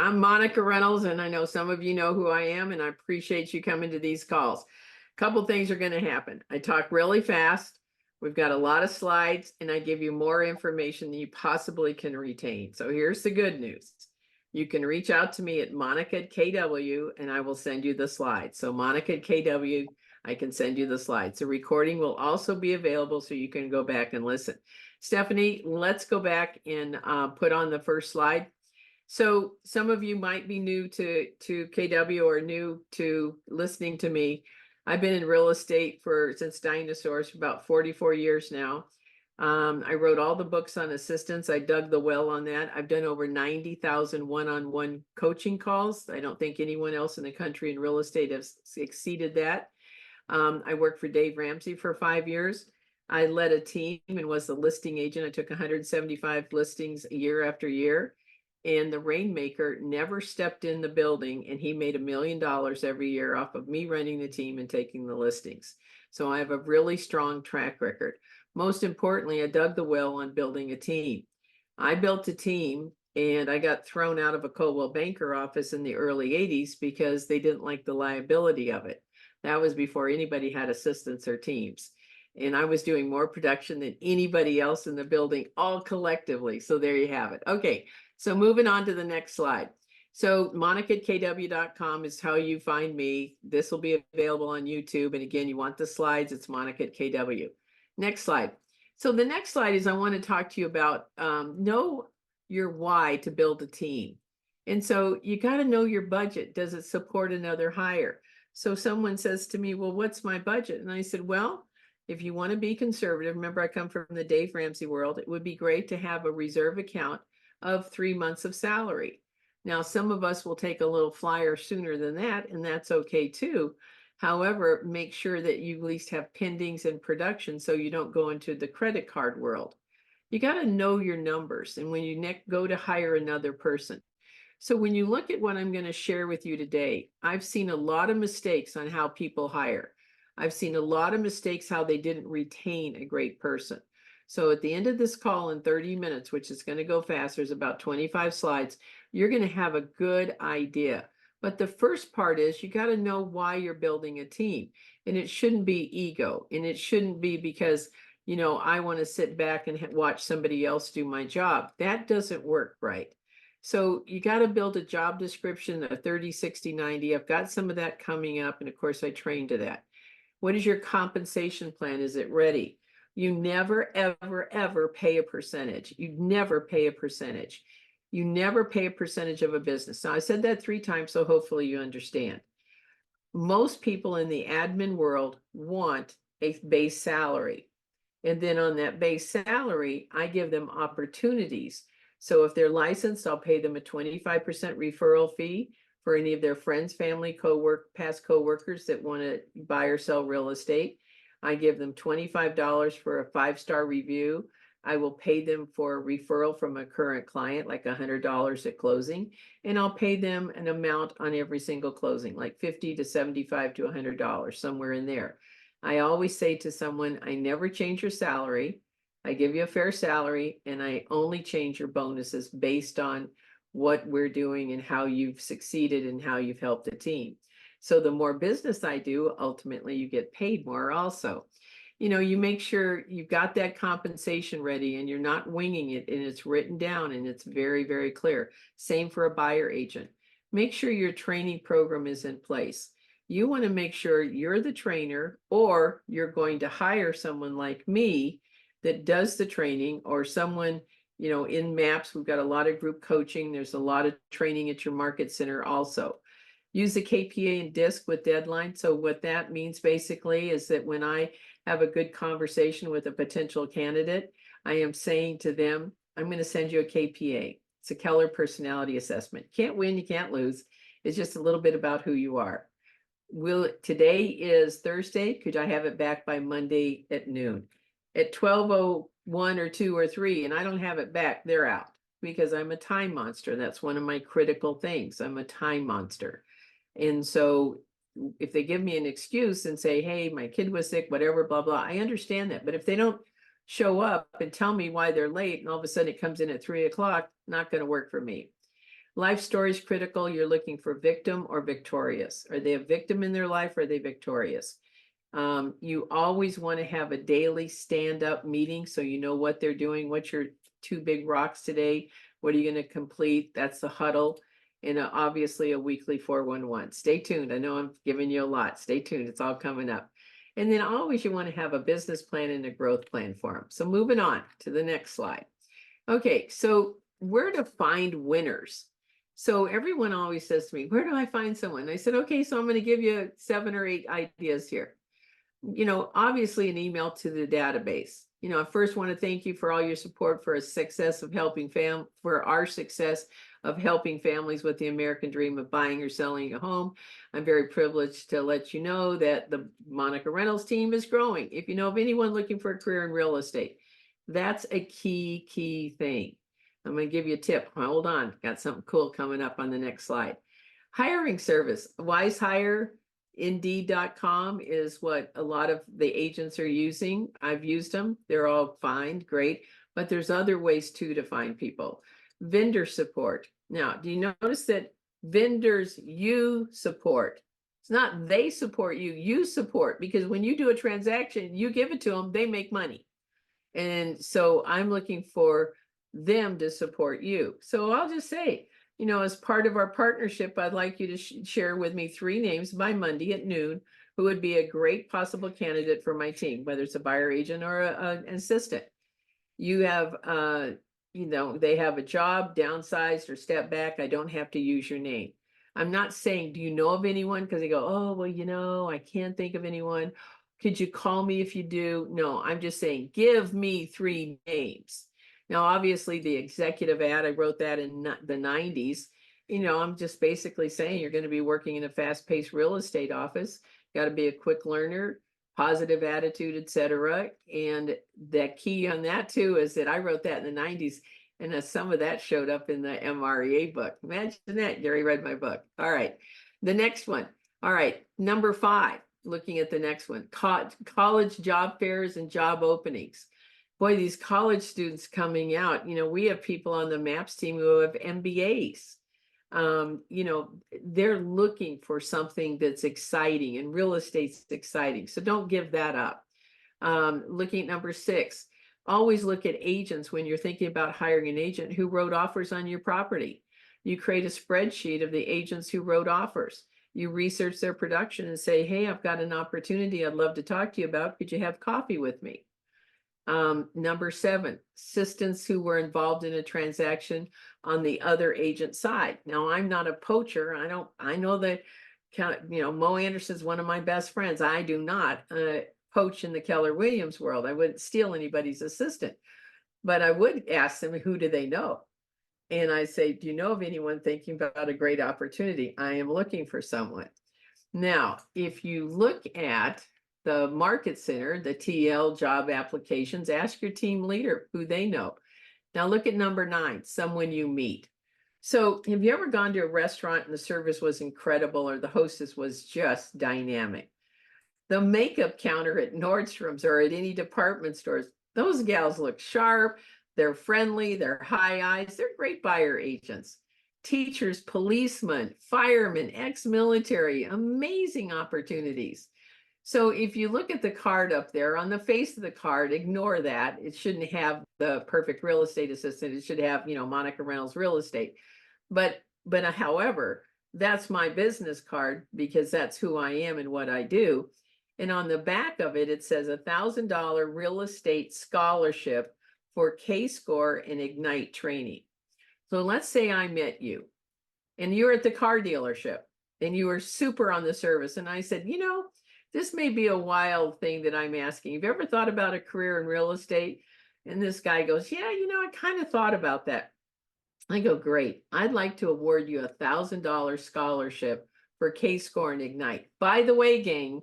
I'm Monica Reynolds, and I know some of you know who I am, and I appreciate you coming to these calls. A couple things are going to happen. I talk really fast. We've got a lot of slides, and I give you more information than you possibly can retain. So here's the good news. You can reach out to me at Monica@KW, and I will send you the slides. So Monica@KW, I can send you the slides. The recording will also be available so you can go back and listen. Stephanie, let's go back and put on the first slide. So some of you might be new to KW or new to listening to me. I've been in real estate since dinosaurs for about 44 years now. I wrote all the books on assistance. I dug the well on that. I've done over 90,000 one-on-one coaching calls. I don't think anyone else in the country in real estate has exceeded that. I worked for Dave Ramsey for 5 years. I led a team and was the listing agent. I took 175 listings year after year. And the rainmaker never stepped in the building, and he made $1 million every year off of me running the team and taking the listings. So I have a really strong track record. Most importantly, I dug the well on building a team. I built a team, and I got thrown out of a Coldwell Banker office in the early 80s because they didn't like the liability of it. That was before anybody had assistants or teams. And I was doing more production than anybody else in the building, all collectively. So there you have it. Okay. So moving on to the next slide. So Monica@KW.com is how you find me. This will be available on YouTube. And again, you want the slides, it's Monica@KW. Next slide. So the next slide is I want to talk to you about know your why to build a team. And so you got to know your budget. Does it support another hire? So someone says to me, well, what's my budget? And I said, well, if you want to be conservative, remember I come from the Dave Ramsey world, it would be great to have a reserve account of 3 months of salary. Now, some of us will take a little flyer sooner than that, and that's okay too. However, make sure that you at least have pendings and production so you don't go into the credit card world. You got to know your numbers, and when you go to hire another person. So when you look at what I'm going to share with you today, I've seen a lot of mistakes on how people hire. I've seen a lot of mistakes how they didn't retain a great person. So at the end of this call in 30 minutes, which is going to go fast, there's about 25 slides, you're going to have a good idea. But the first part is you got to know why you're building a team. And it shouldn't be ego. And it shouldn't be because, I want to sit back and watch somebody else do my job. That doesn't work right. So you got to build a job description, a 30, 60, 90. I've got some of that coming up. And of course, I train to that. What is your compensation plan? Is it ready? You never, ever, ever pay a percentage. You never pay a percentage. You never pay a percentage of a business. Now, I said that 3 times, so hopefully you understand. Most people in the admin world want a base salary. And then on that base salary, I give them opportunities. So if they're licensed, I'll pay them a 25% referral fee for any of their friends, family, past coworkers that want to buy or sell real estate. I give them $25 for a 5-star review. I will pay them for a referral from a current client, like $100 at closing, and I'll pay them an amount on every single closing, like $50 to $75 to $100, somewhere in there. I always say to someone, I never change your salary. I give you a fair salary, and I only change your bonuses based on what we're doing and how you've succeeded and how you've helped the team. So the more business I do, ultimately you get paid more also. You make sure you've got that compensation ready and you're not winging it, and it's written down and it's very, very clear. Same for a buyer agent. Make sure your training program is in place. You want to make sure you're the trainer, or you're going to hire someone like me that does the training, or someone, in MAPS, we've got a lot of group coaching. There's a lot of training at your market center also. Use the KPA and DISC with deadline. So what that means basically is that when I have a good conversation with a potential candidate, I am saying to them, I'm going to send you a KPA. It's a Keller personality assessment. Can't win, you can't lose. It's just a little bit about who you are. Today is Thursday. Could I have it back by Monday at noon? At 12:01 or 2 or 3, and I don't have it back, they're out, because I'm a time monster. That's one of my critical things. I'm a time monster. And so if they give me an excuse and say, hey, my kid was sick, whatever, blah, blah, I understand that. But if they don't show up and tell me why they're late, and all of a sudden it comes in at 3 o'clock, not going to work for me. Life story is critical. You're looking for victim or victorious. Are they a victim in their life or are they victorious? You always want to have a daily stand-up meeting so you know what they're doing. What's your two big rocks today? What are you going to complete? That's the huddle. And obviously a weekly 411. Stay tuned. I know I'm giving you a lot. Stay tuned. It's all coming up. And then always you want to have a business plan and a growth plan for them. So moving on to the next slide. Okay, so where to find winners? So everyone always says to me, where do I find someone? And I said, okay, so I'm going to give you 7 or 8 ideas here. Obviously an email to the database. I first want to thank you for all your support for our success of helping families with the American dream of buying or selling a home. I'm very privileged to let you know that the Monica Reynolds team is growing. If you know of anyone looking for a career in real estate, that's a key thing. I'm going to give you a tip. Hold on. Got something cool coming up on the next slide. Hiring service. Wise Hire. Indeed.com is what a lot of the agents are using. I've used them. They're all fine, great, but there's other ways too to find people. Vendor support. Now, do you notice that vendors you support? It's not they support you, you support, because when you do a transaction, you give it to them, they make money. And so I'm looking for them to support you. So I'll just say, as part of our partnership, I'd like you to share with me 3 names by Monday at noon who would be a great possible candidate for my team, whether it's a buyer agent or an assistant. You have, they have a job, downsized or step back. I don't have to use your name. I'm not saying, do you know of anyone? Because they go, oh, well, I can't think of anyone. Could you call me if you do? No, I'm just saying, give me 3 names. Now, obviously, the executive ad, I wrote that in the 90s. I'm just basically saying you're going to be working in a fast-paced real estate office. Got to be a quick learner, positive attitude, etc. And the key on that, too, is that I wrote that in the 90s, and some of that showed up in the MREA book. Imagine that. Gary read my book. All right. The next one. All right. Number 5, looking at the next one, college job fairs and job openings. Boy, these college students coming out, we have people on the MAPS team who have MBAs. They're looking for something that's exciting, and real estate's exciting. So don't give that up. Looking at number 6, always look at agents when you're thinking about hiring an agent who wrote offers on your property. You create a spreadsheet of the agents who wrote offers. You research their production and say, hey, I've got an opportunity I'd love to talk to you about. Could you have coffee with me? Number 7, assistants who were involved in a transaction on the other agent side. Now, I'm not a poacher. I know that, Mo Anderson's one of my best friends. I do not poach in the Keller Williams world. I wouldn't steal anybody's assistant, but I would ask them, who do they know? And I say, do you know of anyone thinking about a great opportunity? I am looking for someone. Now, if you look at the market center, the TL job applications, ask your team leader who they know. Now look at number 9, someone you meet. So have you ever gone to a restaurant and the service was incredible or the hostess was just dynamic? The makeup counter at Nordstrom's or at any department stores, those gals look sharp, they're friendly, they're high eyes, they're great buyer agents. Teachers, policemen, firemen, ex-military, amazing opportunities. So if you look at the card up there, on the face of the card, ignore that. It shouldn't have the perfect real estate assistant. It should have, Monica Reynolds real estate. But however, that's my business card because that's who I am and what I do. And on the back of it, it says $1,000 real estate scholarship for K-Score and Ignite training. So let's say I met you and you're at the car dealership and you were super on the service. And I said, this may be a wild thing that I'm asking. Have you ever thought about a career in real estate? And this guy goes, yeah, I kind of thought about that. I go, great. I'd like to award you $1,000 scholarship for K-Score and Ignite. By the way, gang,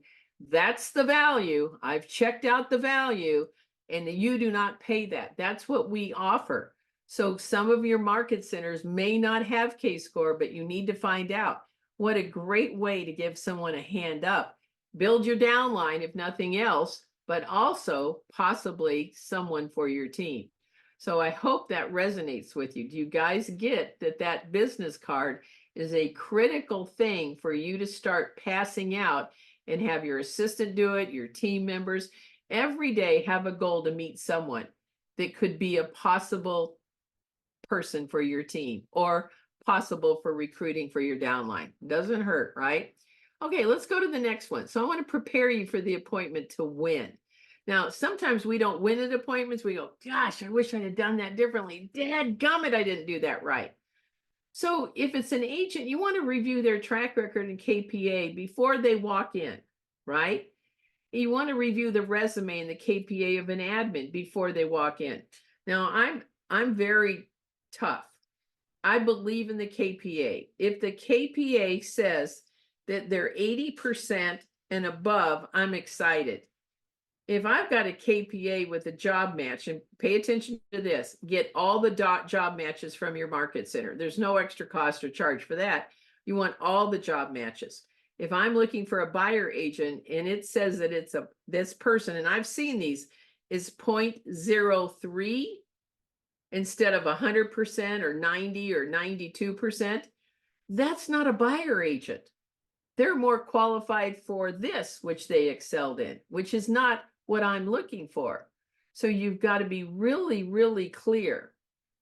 that's the value. I've checked out the value and you do not pay that. That's what we offer. So some of your market centers may not have K-Score, but you need to find out. What a great way to give someone a hand up. Build your downline, if nothing else, but also possibly someone for your team. So I hope that resonates with you. Do you guys get that that business card is a critical thing for you to start passing out and have your assistant do it, your team members every day have a goal to meet someone that could be a possible person for your team or possible for recruiting for your downline. Doesn't hurt, right? Okay, let's go to the next one. So I want to prepare you for the appointment to win. Now, sometimes we don't win at appointments. We go, gosh, I wish I'd have done that differently. Dadgummit, I didn't do that right. So if it's an agent, you want to review their track record and KPA before they walk in, right? You want to review the resume and the KPA of an admin before they walk in. Now, I'm very tough. I believe in the KPA. If the KPA says that they're 80% and above, I'm excited. If I've got a KPA with a job match, and pay attention to this, get all the job matches from your market center. There's no extra cost or charge for that. You want all the job matches. If I'm looking for a buyer agent and it says that it's this person, and I've seen these, is 0.03 instead of 100% or 90 or 92%, that's not a buyer agent. They're more qualified for this, which they excelled in, which is not what I'm looking for. So you've got to be really, really clear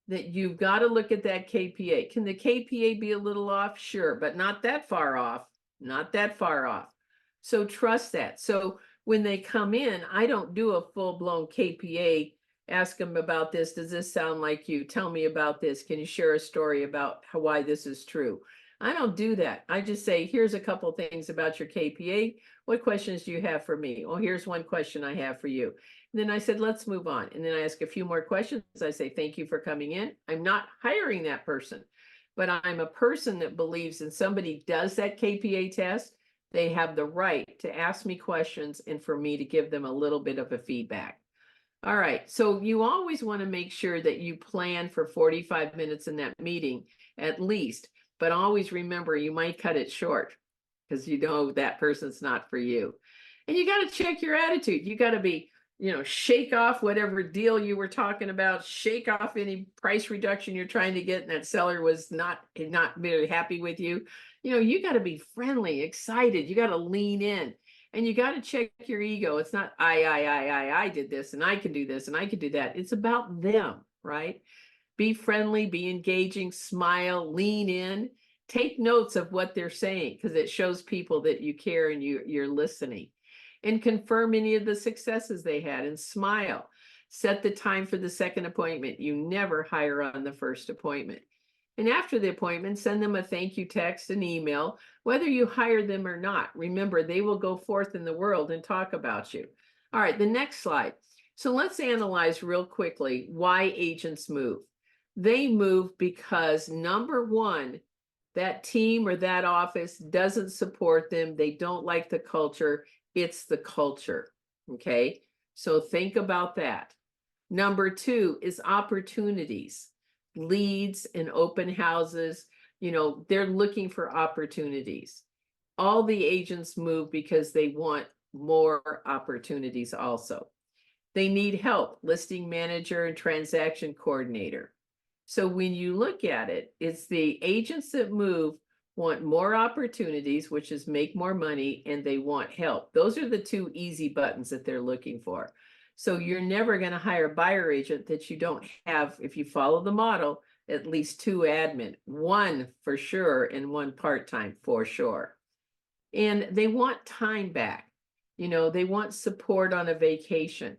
that you've got to look at that KPA. Can the KPA be a little off? Sure, but not that far off, not that far off. So trust that. So when they come in, I don't do a full-blown KPA, ask them about this. Does this sound like you? Tell me about this. Can you share a story about why this is true? I don't do that. I just say, here's a couple things about your KPA. What questions do you have for me? Well, here's one question I have for you. And then I said, let's move on. And then I ask a few more questions. I say, thank you for coming in. I'm not hiring that person, but I'm a person that believes in somebody does that KPA test, they have the right to ask me questions and for me to give them a little bit of a feedback. All right. So you always want to make sure that you plan for 45 minutes in that meeting at least. But always remember, you might cut it short because you know that person's not for you. And you got to check your attitude. You got to be, shake off whatever deal you were talking about, shake off any price reduction you're trying to get, and that seller was not very happy with you. You got to be friendly, excited. You got to lean in, and you got to check your ego. It's not I did this, and I can do this, and I can do that. It's about them, right? Be friendly, be engaging, smile, lean in, take notes of what they're saying because it shows people that you care and you're listening. And confirm any of the successes they had and smile. Set the time for the second appointment. You never hire on the first appointment. And after the appointment, send them a thank you text and email, whether you hire them or not. Remember, they will go forth in the world and talk about you. All right, the next slide. So let's analyze real quickly why agents move. They move because, number one, that team or that office doesn't support them. They don't like the culture. It's the culture. Okay. So think about that. Number two is opportunities, leads and open houses. They're looking for opportunities. All the agents move because they want more opportunities also. They need help, listing manager and transaction coordinator. So when you look at it, it's the agents that move want more opportunities, which is make more money, and they want help. Those are the two easy buttons that they're looking for. So you're never going to hire a buyer agent that you don't have, if you follow the model, at least 2 admin, 1 for sure and 1 part-time for sure. And they want time back. They want support on a vacation.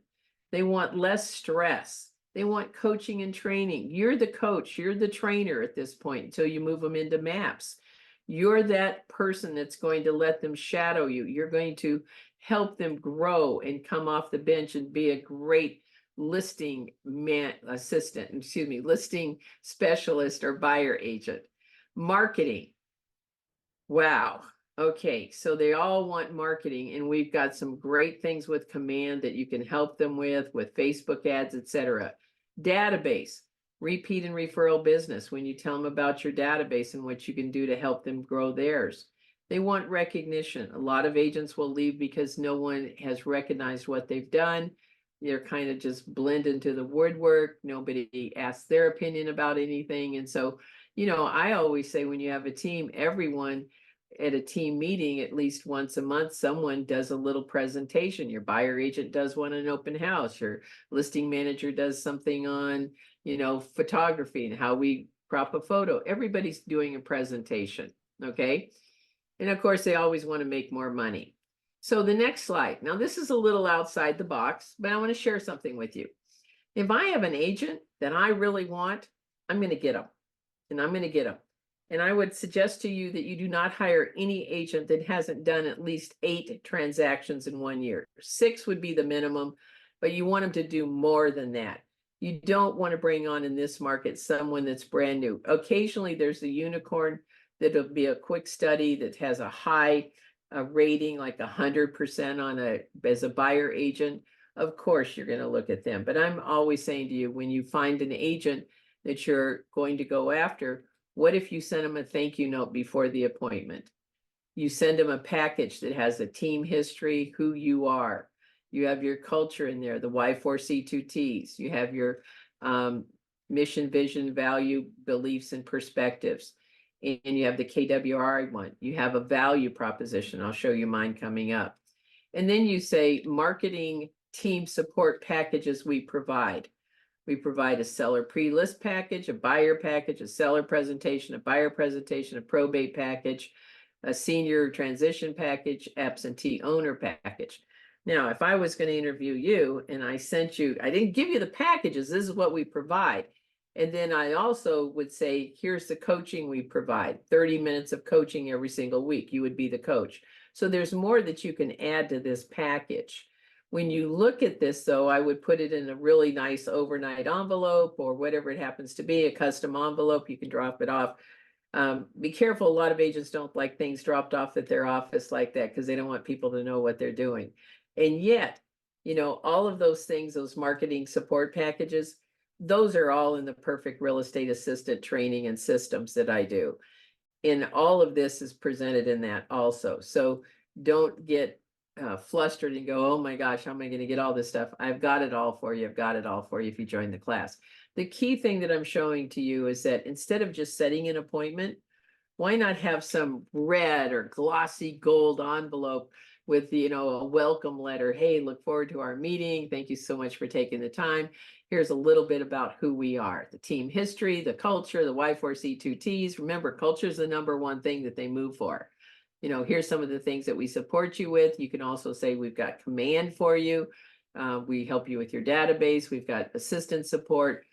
They want less stress. They want coaching and training. You're the coach. You're the trainer at this point until you move them into maps. You're that person that's going to let them shadow you. You're going to help them grow and come off the bench and be a great listing listing specialist or buyer agent. Marketing. Wow. Okay, so they all want marketing, and we've got some great things with Command that you can help them with Facebook ads, etc. Database, repeat and referral business. When you tell them about your database and what you can do to help them grow theirs. They want recognition. A lot of agents will leave because no one has recognized what they've done. They're kind of just blend into the woodwork. Nobody asks their opinion about anything. And so, I always say when you have a team, everyone at a team meeting, at least once a month, someone does a little presentation. Your buyer agent does one on an open house. Your listing manager does something on, photography and how we crop a photo. Everybody's doing a presentation. Okay. And of course, they always want to make more money. So the next slide. Now, this is a little outside the box, but I want to share something with you. If I have an agent that I really want, I'm going to get them. And I'm going to get them. And I would suggest to you that you do not hire any agent that hasn't done at least 8 transactions in 1 year. 6 would be the minimum, but you want them to do more than that. You don't want to bring on in this market someone that's brand new. Occasionally, there's a unicorn that'll be a quick study that has a high rating, like 100% on as a buyer agent. Of course, you're going to look at them. But I'm always saying to you, when you find an agent that you're going to go after, what if you send them a thank you note before the appointment? You send them a package that has a team history, who you are. You have your culture in there, the Y4C2Ts. You have your mission, vision, value, beliefs, and perspectives. And you have the KWRI one. You have a value proposition. I'll show you mine coming up. And then you say marketing team support packages we provide. We provide a seller pre-list package, a buyer package, a seller presentation, a buyer presentation, a probate package, a senior transition package, absentee owner package. Now, if I was going to interview you and I sent you, I didn't give you the packages, this is what we provide. And then I also would say, here's the coaching we provide, 30 minutes of coaching every single week. You would be the coach. So there's more that you can add to this package. When you look at this, though, I would put it in a really nice overnight envelope or whatever it happens to be, a custom envelope. You can drop it off. Be careful. A lot of agents don't like things dropped off at their office like that because they don't want people to know what they're doing. And yet, all of those things, those marketing support packages, those are all in the perfect real estate assistant training and systems that I do. And all of this is presented in that also. So don't get flustered and go, oh my gosh, how am I going to get all this stuff? I've got it all for you. I've got it all for you if you join the class. The key thing that I'm showing to you is that instead of just setting an appointment, why not have some red or glossy gold envelope with, a welcome letter? Hey, look forward to our meeting. Thank you so much for taking the time. Here's a little bit about who we are, the team history, the culture, the Y4C2Ts. Remember, culture is the #1 thing that they move for. Here's some of the things that we support you with. You can also say we've got command for you. We help you with your database. We've got assistant support.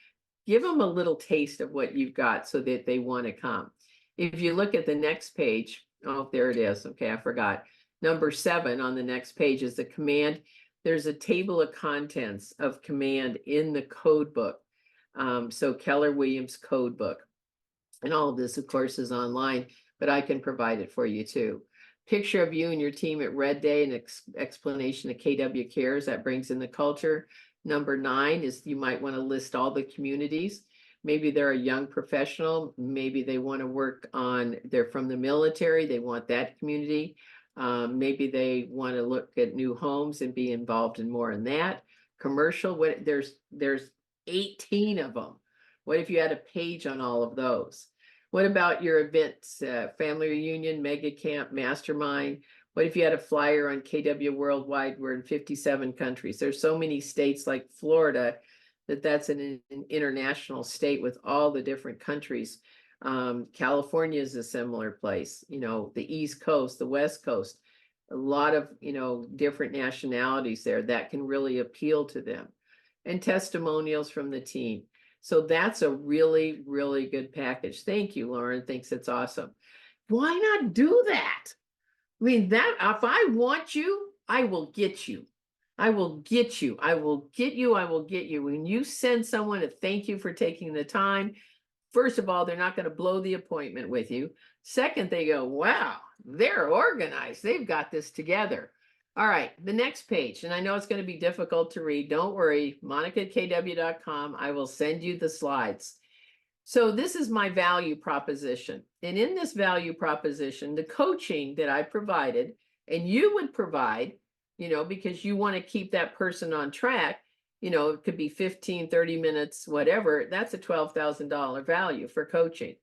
Give them a little taste of what you've got so that they want to come. If you look at the next page, oh, there it is. Okay, I forgot. Number 7 on the next page is the command. There's a table of contents of command in the code book. So Keller Williams code book. And all of this, of course, is online, but I can provide it for you too. Picture of you and your team at Red Day, and explanation of KW Cares. That brings in the culture. Number 9 is you might want to list all the communities. Maybe they're a young professional. Maybe they want to work on, they're from the military. They want that community. Maybe they want to look at new homes and be involved in more in that. Commercial, there's 18 of them. What if you had a page on all of those? What about your events, family reunion, mega camp, mastermind? What if you had a flyer on KW Worldwide? We're in 57 countries. There's so many states like Florida that's an international state with all the different countries. California is a similar place, the East Coast, the West Coast, a lot of, different nationalities there that can really appeal to them. And testimonials from the team. So that's a really, really good package. Thank you, Lauren. Thinks it's awesome. Why not do that? I mean, that if I want you, I will get you. I will get you. I will get you. I will get you. When you send someone to thank you for taking the time, first of all, they're not going to blow the appointment with you. Second, they go, wow, they're organized. They've got this together. All right, the next page, and I know it's going to be difficult to read. Don't worry, monica@kw.com. I will send you the slides. So this is my value proposition. And in this value proposition, the coaching that I provided, and you would provide, because you want to keep that person on track, it could be 15, 30 minutes, whatever. That's a $12,000 value for coaching.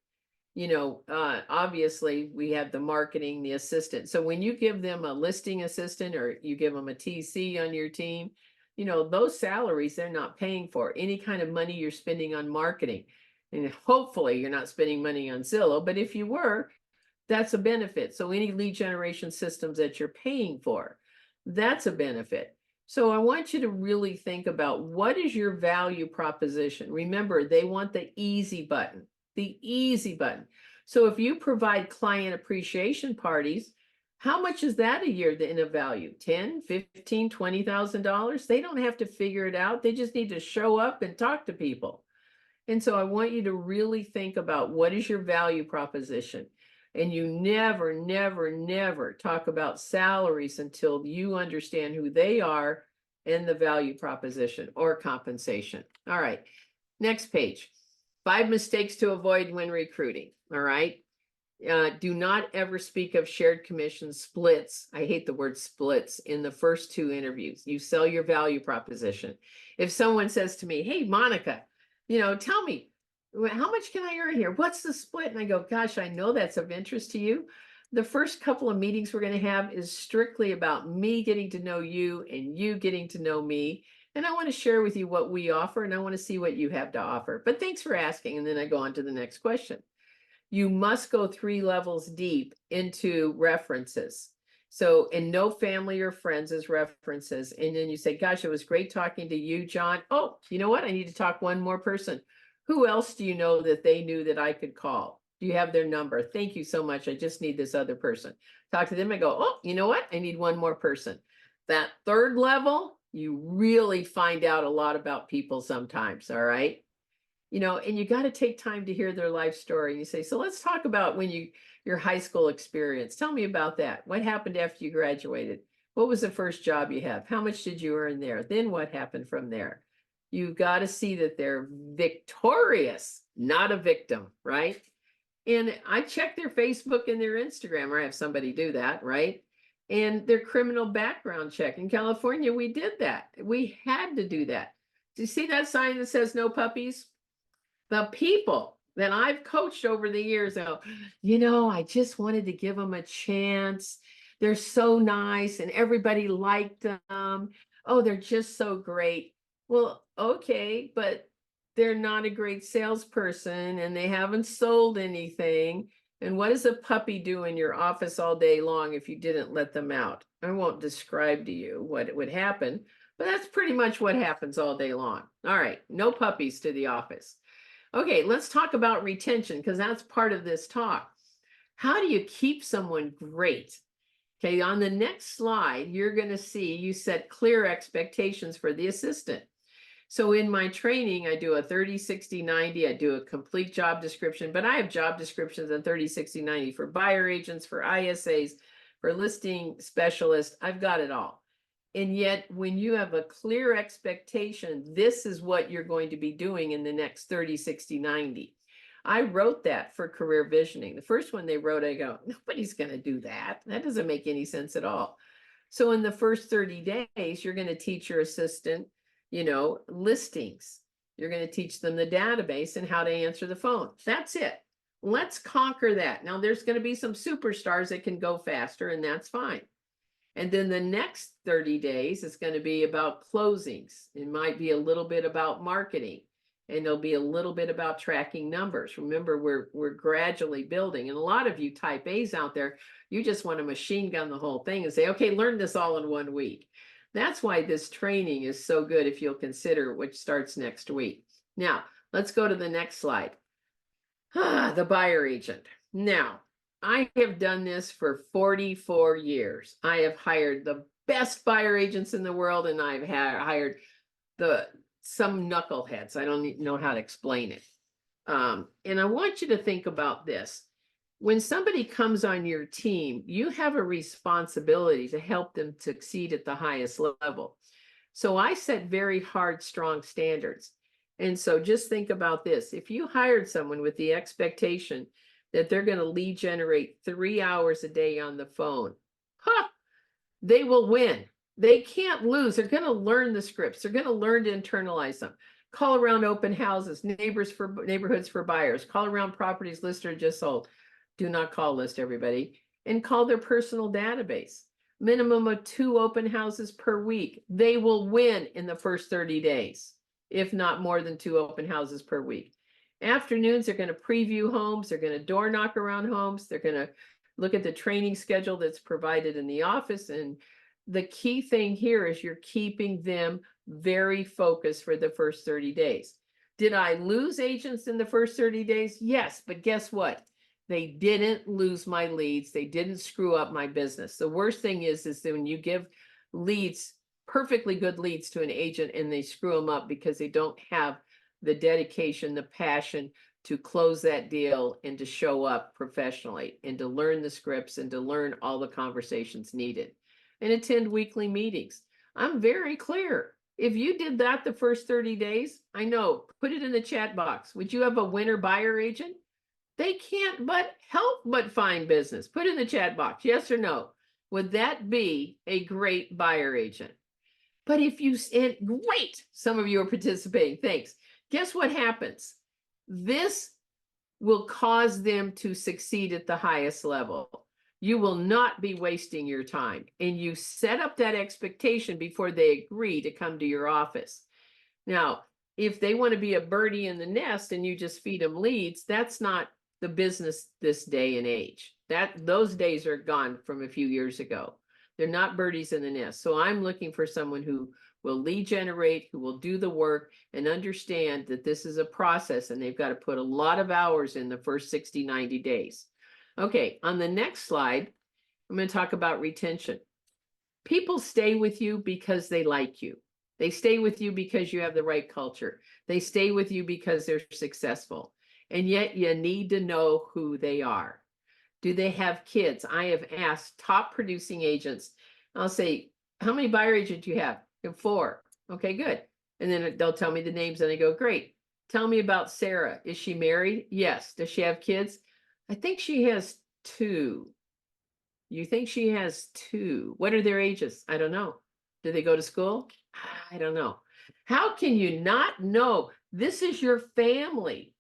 Obviously we have the marketing, the assistant. So when you give them a listing assistant or you give them a TC on your team, those salaries they're not paying for. Any kind of money you're spending on marketing. And hopefully you're not spending money on Zillow, but if you were, that's a benefit. So any lead generation systems that you're paying for, that's a benefit. So I want you to really think about what is your value proposition. Remember, they want the easy button, the easy button. So if you provide client appreciation parties, how much is that a year in a value? 10, 15, $20,000? They don't have to figure it out. They just need to show up and talk to people. And so I want you to really think about what is your value proposition. And you never, never, never talk about salaries until you understand who they are and the value proposition or compensation. All right, next page. 5 mistakes to avoid when recruiting. All right. Do not ever speak of shared commission splits. I hate the word splits in the first 2 interviews. You sell your value proposition. If someone says to me, hey, Monica, tell me, how much can I earn here? What's the split? And I go, gosh, I know that's of interest to you. The first couple of meetings we're going to have is strictly about me getting to know you and you getting to know me. And I want to share with you what we offer and I want to see what you have to offer. But thanks for asking. And then I go on to the next question. You must go 3 levels deep into references. So, and no family or friends as references. And then you say, gosh, it was great talking to you, John. Oh, you know what? I need to talk one more person. Who else do you know that they knew that I could call? Do you have their number? Thank you so much. I just need this other person. Talk to them and go, oh, you know what? I need one more person. That 3rd level, you really find out a lot about people sometimes, all right? And you got to take time to hear their life story. And you say, so let's talk about your high school experience. Tell me about that. What happened after you graduated? What was the first job you have? How much did you earn there? Then what happened from there? You've got to see that they're victorious, not a victim, right? And I check their Facebook and their Instagram, or I have somebody do that, right? And their criminal background check. In California, we did that. We had to do that. Do you see that sign that says no puppies? The people that I've coached over the years go, I just wanted to give them a chance. They're so nice and everybody liked them. Oh, they're just so great. Well, okay, but they're not a great salesperson and they haven't sold anything. And what does a puppy do in your office all day long if you didn't let them out? I won't describe to you what would happen, but that's pretty much what happens all day long. All right, no puppies to the office. Okay, let's talk about retention because that's part of this talk. How do you keep someone great? Okay, on the next slide, you're going to see you set clear expectations for the assistant. So in my training, I do a 30, 60, 90. I do a complete job description, but I have job descriptions in 30, 60, 90 for buyer agents, for ISAs, for listing specialists. I've got it all. And yet, when you have a clear expectation, this is what you're going to be doing in the next 30, 60, 90. I wrote that for career visioning. The first one they wrote, I go, nobody's going to do that. That doesn't make any sense at all. So in the first 30 days, you're going to teach your assistant, listings. You're going to teach them the database and how to answer the phone. That's it. Let's conquer that. Now, there's going to be some superstars that can go faster, and that's fine. And then the next 30 days is going to be about closings. It might be a little bit about marketing, and there'll be a little bit about tracking numbers. Remember, we're gradually building. And a lot of you type A's out there, you just want to machine gun the whole thing and say, okay, learn this all in 1 week. That's why this training is so good if you'll consider, which starts next week. Now, let's go to the next slide. The buyer agent. Now, I have done this for 44 years. I have hired the best buyer agents in the world, and I've hired some knuckleheads. I don't know how to explain it. And I want you to think about this. When somebody comes on your team, you have a responsibility to help them succeed at the highest level. So I set very hard, strong standards. And so just think about this. If you hired someone with the expectation that they're going to lead generate 3 hours a day on the phone, they will win. They can't lose. They're going to learn the scripts. They're going to learn to internalize them. Call around open houses, neighborhoods for buyers. Call around properties listed or just sold. Do not call list everybody, and call their personal database. Minimum of 2 open houses per week. They will win in the first 30 days, if not more than 2 open houses per week. Afternoons, they're going to preview homes. They're going to door knock around homes. They're going to look at the training schedule that's provided in the office. And the key thing here is you're keeping them very focused for the first 30 days. Did I lose agents in the first 30 days? Yes, but guess what? They didn't lose my leads. They didn't screw up my business. The worst thing is that when you give leads, perfectly good leads to an agent and they screw them up because they don't have the dedication, the passion to close that deal and to show up professionally and to learn the scripts and to learn all the conversations needed and attend weekly meetings. I'm very clear. If you did that the first 30 days, I know, put it in the chat box. Would you have a winner buyer agent? They can't but help but find business. Put in the chat box, yes or no. Would that be a great buyer agent? But if you, and great, some of you are participating, thanks. Guess what happens? This will cause them to succeed at the highest level. You will not be wasting your time, and you set up that expectation before they agree to come to your office. Now, if they want to be a birdie in the nest and you just feed them leads, that's not the business this day and age. Those days are gone from a few years ago. They're not birdies in the nest. So I'm looking for someone who will lead generate, who will do the work and understand that this is a process and they've got to put a lot of hours in the first 60, 90 days. Okay, on the next slide, I'm going to talk about retention. People stay with you because they like you. They stay with you because you have the right culture. They stay with you because they're successful. And yet you need to know who they are. Do they have kids? I have asked top producing agents. I'll say, how many buyer agents do you have? You have 4. Okay, good. And then they'll tell me the names and I go, great. Tell me about Sarah. Is she married? Yes. Does she have kids? I think she has 2. You think she has 2? What are their ages? I don't know. Do they go to school? I don't know. How can you not know? This is your family.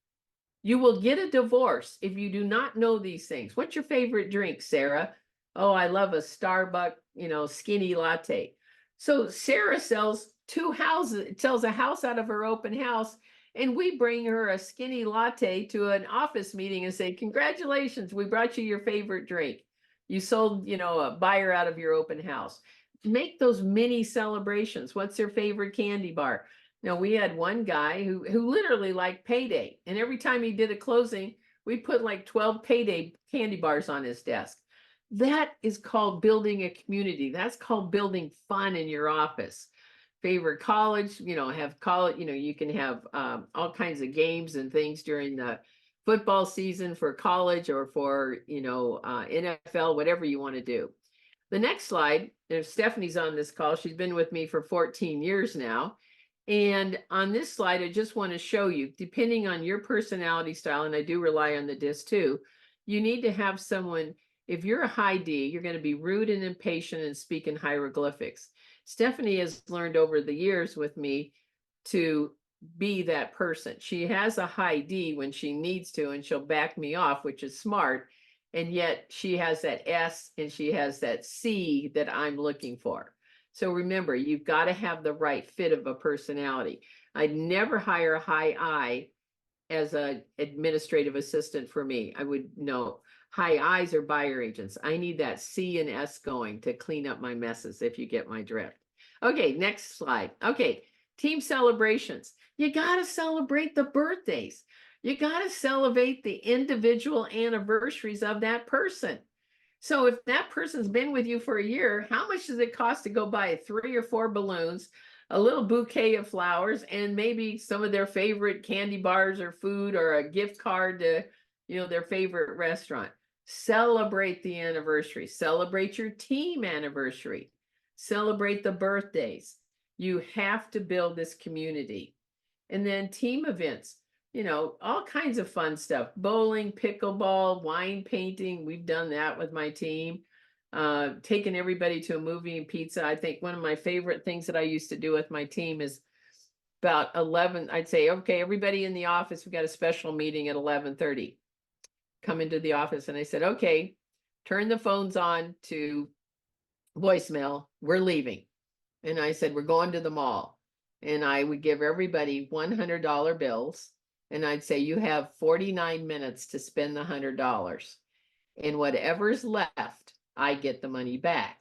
You will get a divorce if you do not know these things. What's your favorite drink, Sarah? Oh, I love a Starbucks, skinny latte. So Sarah sells 2 houses, sells a house out of her open house, and we bring her a skinny latte to an office meeting and say, congratulations, we brought you your favorite drink. You sold, a buyer out of your open house. Make those mini celebrations. What's their favorite candy bar? Now, we had one guy who literally liked payday. And every time he did a closing, we put like 12 payday candy bars on his desk. That is called building a community. That's called building fun in your office. Favorite college, have college, you can have all kinds of games and things during the football season for college or for, NFL, whatever you want to do. The next slide, if Stephanie's on this call, she's been with me for 14 years now. And on this slide, I just want to show you, depending on your personality style, and I do rely on the DISC too, you need to have someone, if you're a high D, you're going to be rude and impatient and speak in hieroglyphics. Stephanie has learned over the years with me to be that person. She has a high D when she needs to, and she'll back me off, which is smart. And yet she has that S and she has that C that I'm looking for. So remember, you've got to have the right fit of a personality. I'd never hire a high I as an administrative assistant for me. I would know high I's are buyer agents. I need that C and S going to clean up my messes, if you get my drift. Okay, next slide. Okay, team celebrations. You got to celebrate the birthdays. You got to celebrate the individual anniversaries of that person. So if that person's been with you for a year, how much does it cost to go buy 3 or 4 balloons, a little bouquet of flowers, and maybe some of their favorite candy bars or food or a gift card to, their favorite restaurant? Celebrate the anniversary. Celebrate your team anniversary. Celebrate the birthdays. You have to build this community. And then team events. All kinds of fun stuff. Bowling, pickleball, wine painting. We've done that with my team. taking everybody to a movie and pizza. I think one of my favorite things that I used to do with my team is about 11, I'd say, okay, everybody in the office, we got a special meeting at 11:30. Come into the office, and I said, okay, turn the phones on to voicemail. We're leaving. And I said, we're going to the mall. And I would give everybody $100 bills. And I'd say, you have 49 minutes to spend the $100. And whatever's left, I get the money back.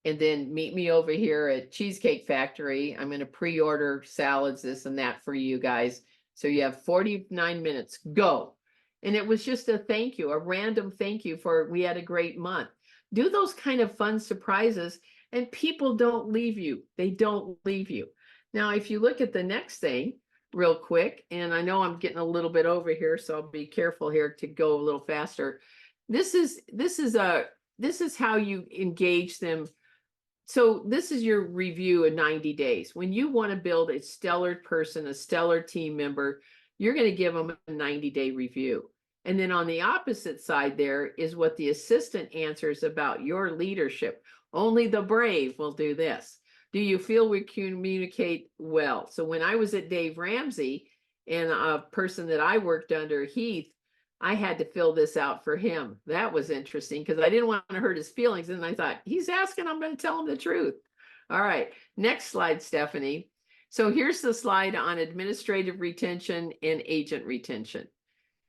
And then meet me over here at Cheesecake Factory. I'm going to pre-order salads, this and that for you guys. So you have 49 minutes, go. And it was just a thank you, a random thank you for, we had a great month. Do those kind of fun surprises, and people don't leave you. They don't leave you. Now, if you look at the next thing real quick, and I know I'm getting a little bit over here, so I'll be careful here to go a little faster. This is how you engage them. So this is your review in 90 days. When you want to build a stellar person, a stellar team member, you're going to give them a 90-day review. And then on the opposite side there is what the assistant answers about your leadership. Only the brave will do this. Do you feel we communicate well? So when I was at Dave Ramsey and a person that I worked under, Heath, I had to fill this out for him. That was interesting because I didn't want to hurt his feelings. And I thought, he's asking, I'm going to tell him the truth. All right, next slide, Stephanie. So here's the slide on administrative retention and agent retention.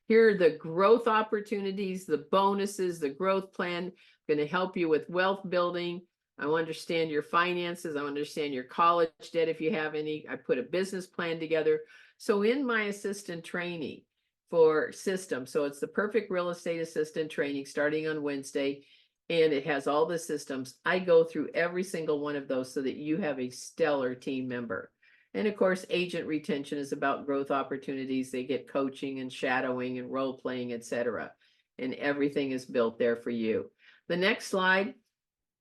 Here are the growth opportunities, the bonuses, the growth plan, going to help you with wealth building. I understand your finances. I understand your college debt if you have any. I put a business plan together. So in my assistant training for systems, so it's the perfect real estate assistant training starting on Wednesday, and it has all the systems. I go through every single one of those so that you have a stellar team member. And of course, agent retention is about growth opportunities. They get coaching and shadowing and role playing, etc. And everything is built there for you. The next slide,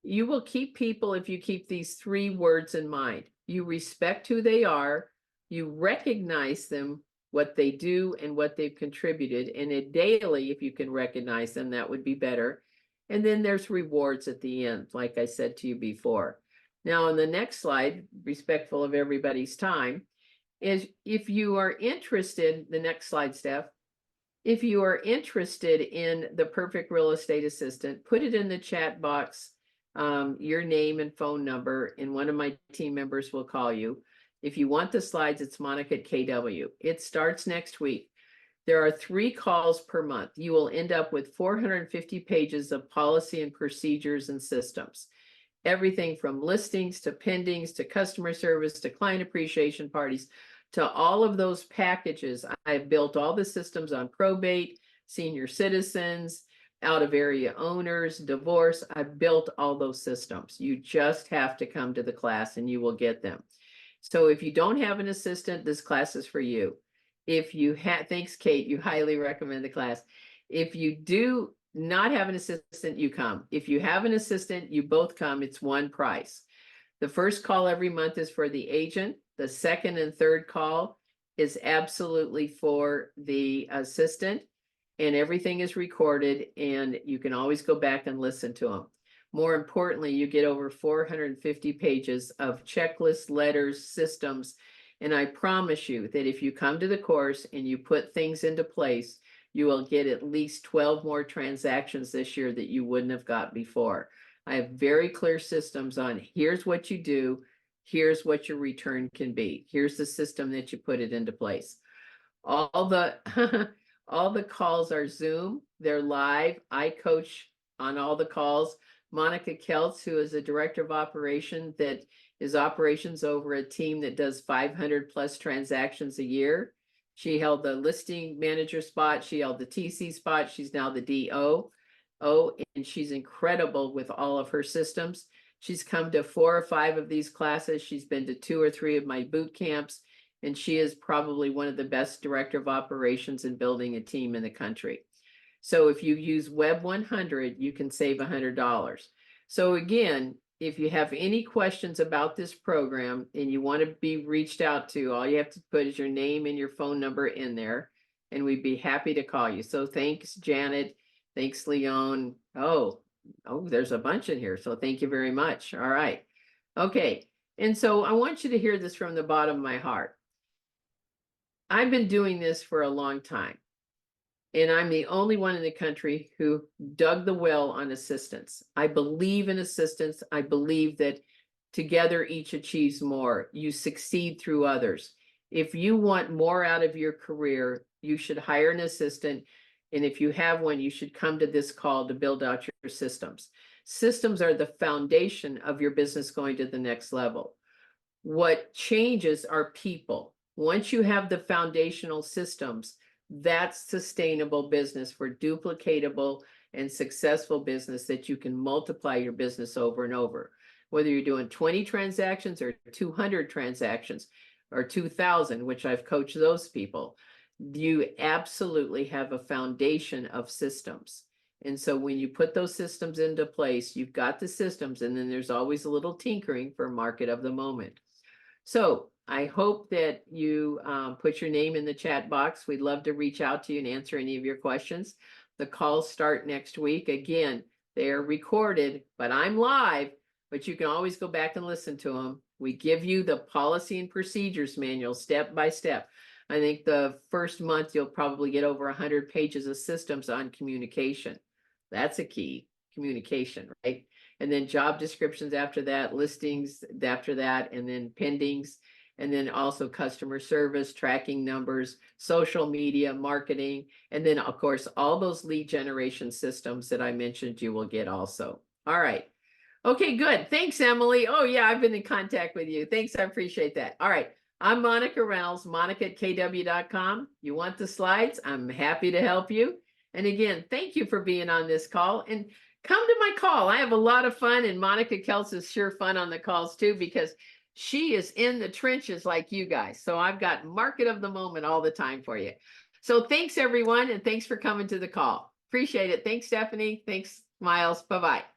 you will keep people if you keep these 3 words in mind. You respect who they are, you recognize them, what they do and what they've contributed, and it daily, if you can recognize them, that would be better. And then there's rewards at the end, like I said to you before. Now, on the next slide, respectful of everybody's time, is if you are interested, the next slide, Steph, if you are interested in the perfect real estate assistant, put it in the chat box, your name and phone number, and one of my team members will call you. If you want the slides, it's Monica at KW. It starts next week. There are 3 calls per month. You will end up with 450 pages of policy and procedures and systems. Everything from listings to pendings to customer service to client appreciation parties to all of those packages. I've built all the systems on probate, senior citizens, out of area owners, divorce. I've built all those systems. You just have to come to the class and you will get them. So if you don't have an assistant, this class is for you. If you have, thanks, Kate, you highly recommend the class. If you do not have an assistant, you come. If you have an assistant, you both come. It's one price. The first call every month is for the agent. The second and third call is absolutely for the assistant, and everything is recorded, and you can always go back and listen to them. More importantly, you get over 450 pages of checklists, letters, systems, and I promise you that if you come to the course and you put things into place, you will get at least 12 more transactions this year that you wouldn't have got before. I have very clear systems on here's what you do, here's what your return can be, here's the system that you put it into place. All the all the calls are Zoom, they're live. I coach on all the calls. Monica Keltz, who is a director of operations that is operations over a team that does 500 plus transactions a year. She held the listing manager spot. She held the TC spot. She's now the DO. And she's incredible with all of her systems. She's come to 4 or 5 of these classes. She's been to 2 or 3 of my boot camps. And she is probably one of the best director of operations in building a team in the country. So if you use Web 100, you can save $100. So again, if you have any questions about this program and you want to be reached out to, all you have to put is your name and your phone number in there, and we'd be happy to call you. So thanks, Janet. Thanks, Leon. Oh, Oh, there's a bunch in here. So thank you very much. All right. Okay. And so I want you to hear this from the bottom of my heart. I've been doing this for a long time, and I'm the only one in the country who dug the well on assistance. I believe in assistance. I believe that together each achieves more. You succeed through others. If you want more out of your career, you should hire an assistant. And if you have one, you should come to this call to build out your systems. Systems are the foundation of your business going to the next level. What changes are people. Once you have the foundational systems, that's sustainable business for duplicatable and successful business that you can multiply your business over and over. Whether you're doing 20 transactions or 200 transactions or 2,000, which I've coached those people, you absolutely have a foundation of systems. And so when you put those systems into place, you've got the systems, and then there's always a little tinkering for market of the moment. So I hope that you put your name in the chat box. We'd love to reach out to you and answer any of your questions. The calls start next week. Again, they're recorded, but I'm live, but you can always go back and listen to them. We give you the policy and procedures manual step by step. I think the first month you'll probably get over 100 pages of systems on communication. That's a key, communication, right? And then job descriptions after that, listings after that, and then pendings, and then also customer service, tracking numbers, social media, marketing, and then of course, all those lead generation systems that I mentioned you will get also. All right. Okay, good. Thanks, Emily. Oh yeah, I've been in contact with you. Thanks, I appreciate that. All right. I'm Monica Reynolds, monica@kw.com. You want the slides? I'm happy to help you. And again, thank you for being on this call. And come to my call. I have a lot of fun, and Monica Kels is sure fun on the calls too, because she is in the trenches like you guys. So I've got market of the moment all the time for you. So thanks everyone, and thanks for coming to the call. Appreciate it. Thanks, Stephanie. Thanks, Miles. Bye-bye.